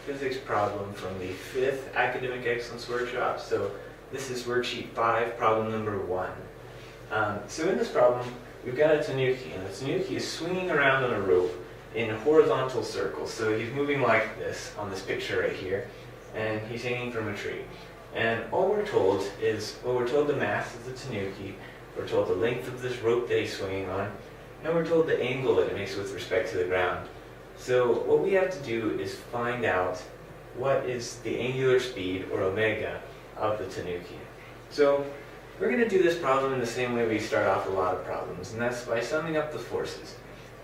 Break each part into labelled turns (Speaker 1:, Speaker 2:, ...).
Speaker 1: physics problem from the 5th Academic Excellence Workshop. So this is worksheet 5, problem number 1. So in this problem, we've got a tanuki, and the tanuki is swinging around on a rope in horizontal circles. So he's moving like this on this picture right here, and he's hanging from a tree. And all we're told is, well, we're told the mass of the tanuki, we're told the length of this rope that he's swinging on, and we're told the angle that it makes with respect to the ground. So what we have to do is find out what is the angular speed, or omega, of the tanuki. So we're going to do this problem in the same way we start off a lot of problems, and that's by summing up the forces.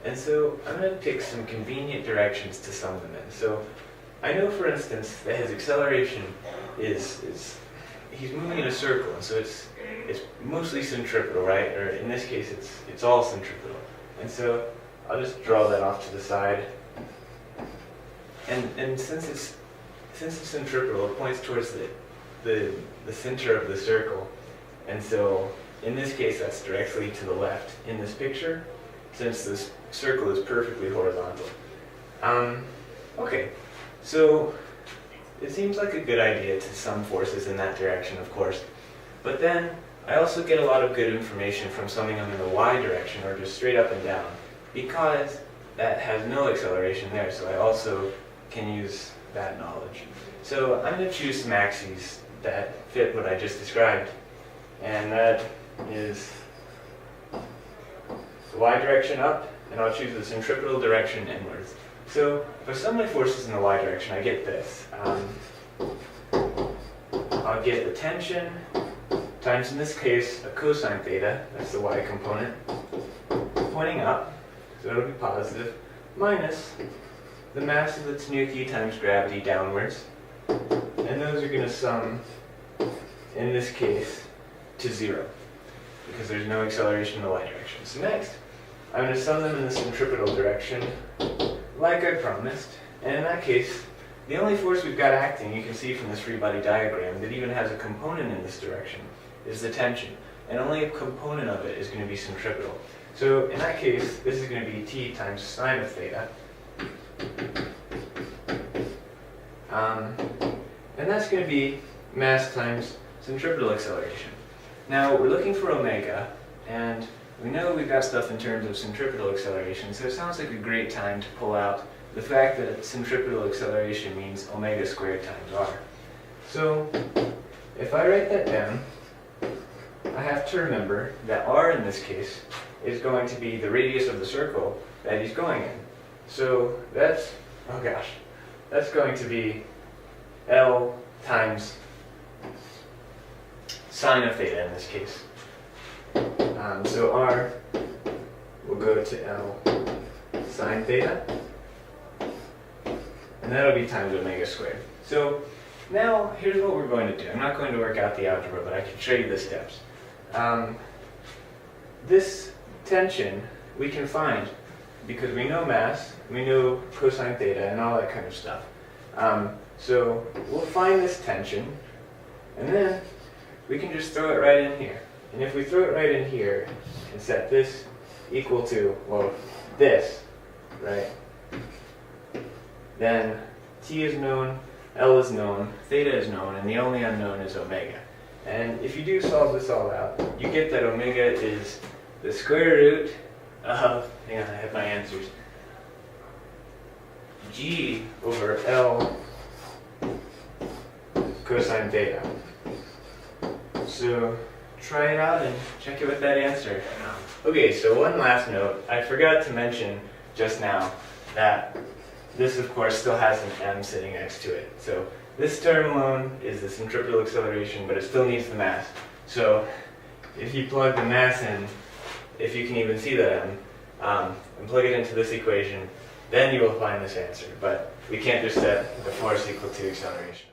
Speaker 1: And so I'm going to pick some convenient directions to sum them in. So I know, for instance, that his acceleration is he's moving in a circle, and so it's mostly centripetal, right? Or in this case, it's all centripetal. And so I'll just draw that off to the side. And since it's centripetal, it points towards the center of the circle. And so in this case, that's directly to the left in this picture, since this circle is perfectly horizontal. Okay, so it seems like a good idea to sum forces in that direction, of course. But then I also get a lot of good information from summing them in the y direction, or just straight up and down, because that has no acceleration there, so I also can use that knowledge. So I'm going to choose some axes that fit what I just described, and that is the y direction up, and I'll choose the centripetal direction inwards. So if I sum my forces in the y direction, I get this. I'll get the tension times, in this case, a cosine theta, that's the y component, pointing up, so it'll be positive, minus the mass of the tanuki times gravity downwards, and those are going to sum, in this case, to 0, because there's no acceleration in the y direction. So next, I'm going to sum them in the centripetal direction, like I promised, and in that case, the only force we've got acting, you can see from this free body diagram, that even has a component in this direction, is the tension, and only a component of it is going to be centripetal. So in that case, this is going to be t times sine of theta, and that's going to be mass times centripetal acceleration. Now we're looking for omega, and we know we've got stuff in terms of centripetal acceleration, so it sounds like a great time to pull out the fact that centripetal acceleration means omega squared times r. So if I write that down, I have to remember that r in this case is going to be the radius of the circle that he's going in. So that's, oh gosh, that's going to be L times sine of theta in this case. So r will go to L sine theta, and that'll be times omega squared. So now here's what we're going to do. I'm not going to work out the algebra, but I can show you the steps. This tension we can find because we know mass, we know cosine theta, and all that kind of stuff. So we'll find this tension, and then we can just throw it right in here. And if we throw it right in here and set this equal to, well, this, right, then t is known, L is known, theta is known, and the only unknown is omega. And if you do solve this all out, you get that omega is the square root of, hang on, I have my answers, g over L cosine theta. So try it out and check it with that answer. Okay, so one last note. I forgot to mention just now that this, of course, still has an m sitting next to it. So this term alone is the centripetal acceleration, but it still needs the mass. So if you plug the mass in, if you can even see that m, and plug it into this equation, then you will find this answer. But we can't just set the force equal to acceleration.